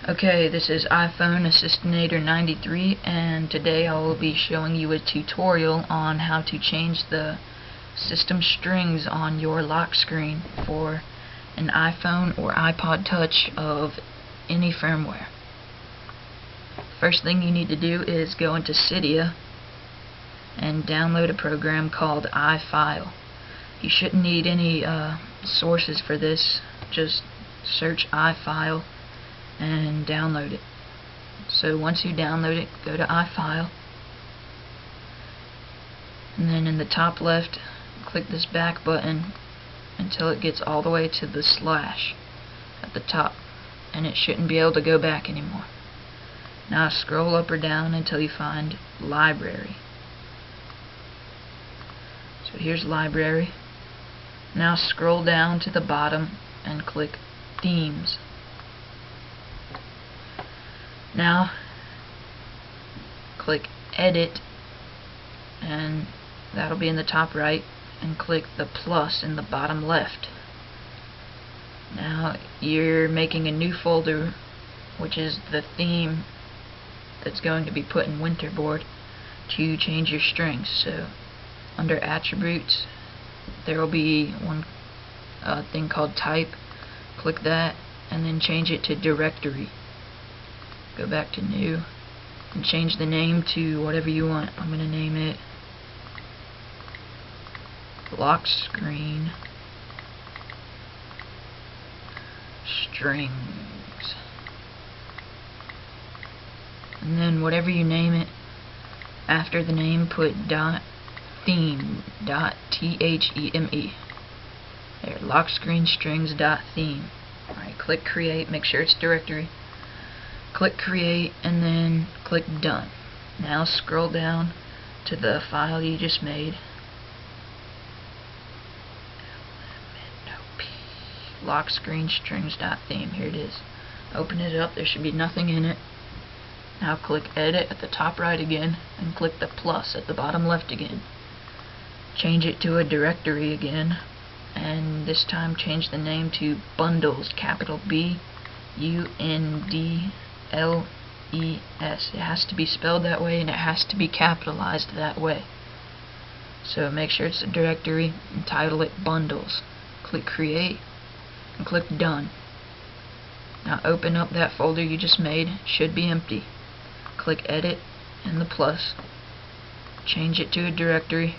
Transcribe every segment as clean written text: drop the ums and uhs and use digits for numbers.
Okay, this is iPhone Assistinator 93, and today I will be showing you a tutorial on how to change the system strings on your lock screen for an iPhone or iPod Touch of any firmware. First thing you need to do is go into Cydia and download a program called iFile. You shouldn't need any sources for this, just search iFile and download it. So once you download it, go to iFile, and then in the top left click this back button until it gets all the way to the slash at the top, and it shouldn't be able to go back anymore. Now scroll up or down until you find library. So here's library. Now scroll down to the bottom and click themes. Now click edit, and that'll be in the top right, and click the plus in the bottom left. Now you're making a new folder, which is the theme that's going to be put in Winterboard to change your strings. So under attributes there will be one thing called type. Click that and then change it to directory. Go back to new and change the name to whatever you want. I'm going to name it lock screen strings, and then whatever you name it, after the name put .theme, .theme. There, lock screen strings .theme. Alright, click create, make sure it's directory. Click create and then click done. Now scroll down to the file you just made, lock screen strings.theme. Here it is. Open it up. There should be nothing in it. Now click edit at the top right again and click the plus at the bottom left again. Change it to a directory again, and this time change the name to bundles, capital B U N D L E S. It has to be spelled that way and it has to be capitalized that way. So make sure it's a directory and title it bundles. Click create and click done. Now open up that folder you just made. It should be empty. Click edit and the plus. Change it to a directory.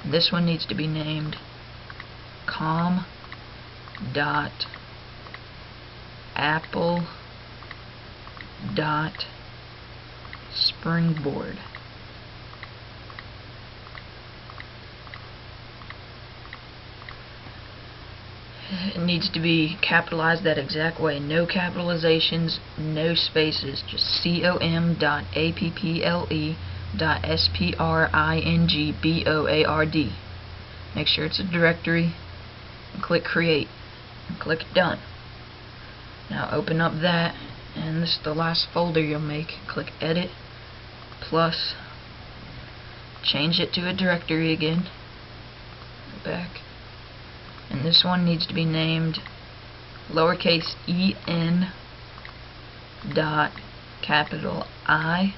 This one needs to be named com.apple.springboard. It needs to be capitalized that exact way. No capitalizations, no spaces, just com.apple.springboard. Make sure it's a directory and click create and click done. Now open up that, and this is the last folder you'll make. Click edit, plus, change it to a directory again. Go back. And this one needs to be named lowercase en dot capital I-P-R-O-J.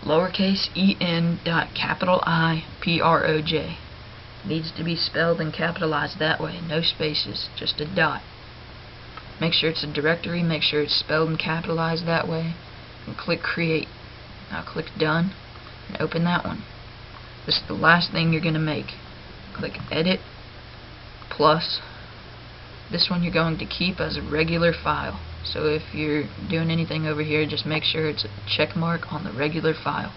Lowercase en dot capital I-P-R-O-J. Needs to be spelled and capitalized that way. No spaces, just a dot. Make sure it's a directory, make sure it's spelled and capitalized that way, and click create. Now click done and open that one. This is the last thing you're going to make. Click edit, plus, this one you're going to keep as a regular file. So if you're doing anything over here, just make sure it's a check mark on the regular file.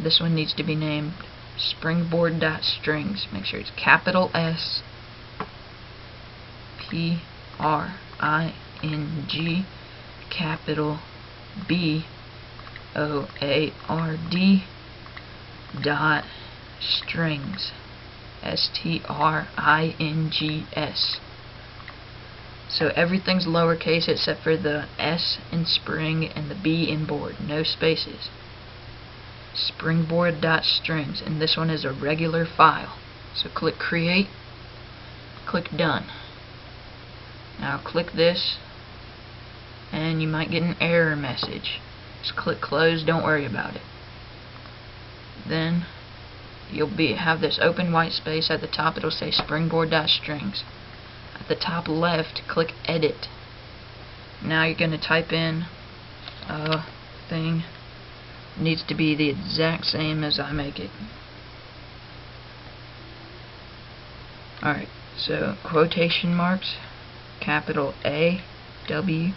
This one needs to be named SpringBoard.strings. Make sure it's capital S P R I-N-G capital B-O-A-R-D dot strings, S-T-R-I-N-G-S. So everything's lowercase except for the S in spring and the B in board. No spaces. SpringBoard.strings, and this one is a regular file. So click Create, click Done. Now click this, and you might get an error message. Just click Close, don't worry about it. Then you'll have this open white space. At the top it'll say SpringBoard.strings. At the top left, click Edit. Now you're going to type in a thing. It needs to be the exact same as I make it. Alright, so quotation marks, capital A, W,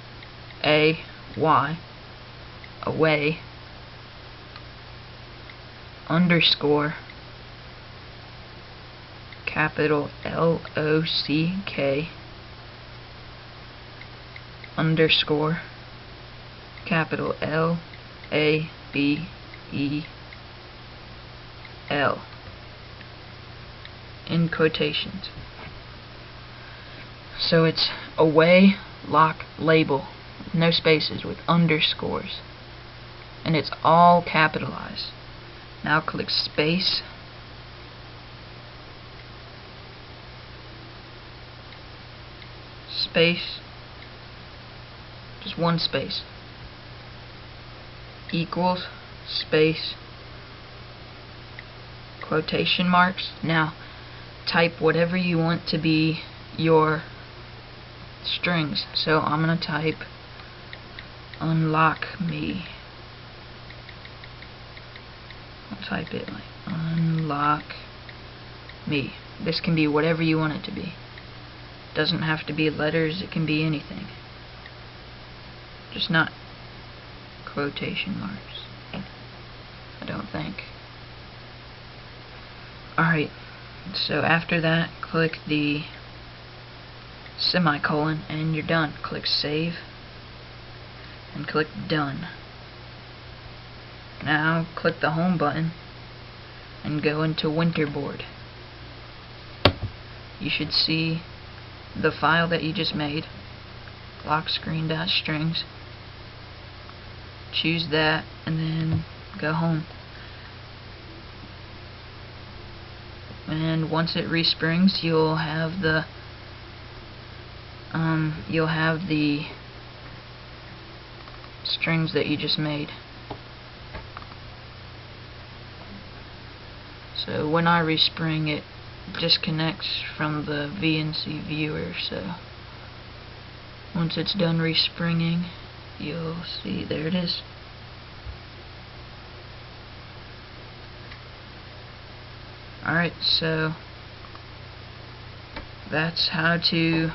A, Y, away, underscore, capital L-O-C-K, underscore, capital L-A-B-E-L, in quotations. So it's away, lock, label, no spaces, with underscores, and it's all capitalized. Now click space, space, just one space, equals, space, quotation marks. Now type whatever you want to be your strings. So I'm going to type unlock me. I'll type it like unlock me. This can be whatever you want it to be. Doesn't have to be letters, it can be anything. Just not quotation marks, I don't think. Alright, so after that, click the semicolon and you're done. Click Save and click Done. Now click the Home button and go into Winterboard. You should see the file that you just made, lockscreen.strings. Choose that and then go home. And once it resprings, you'll have the strings that you just made. So when I respring, it disconnects from the VNC viewer. So once it's done respringing, you'll see, there it is. Alright, so that's how to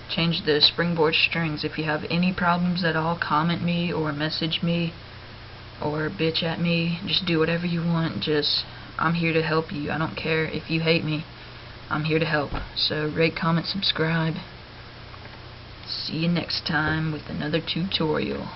change the Springboard strings. If you have any problems at all, comment me or message me or bitch at me. Just do whatever you want. I'm here to help you. I don't care if you hate me. I'm here to help. So rate, comment, subscribe. See you next time with another tutorial.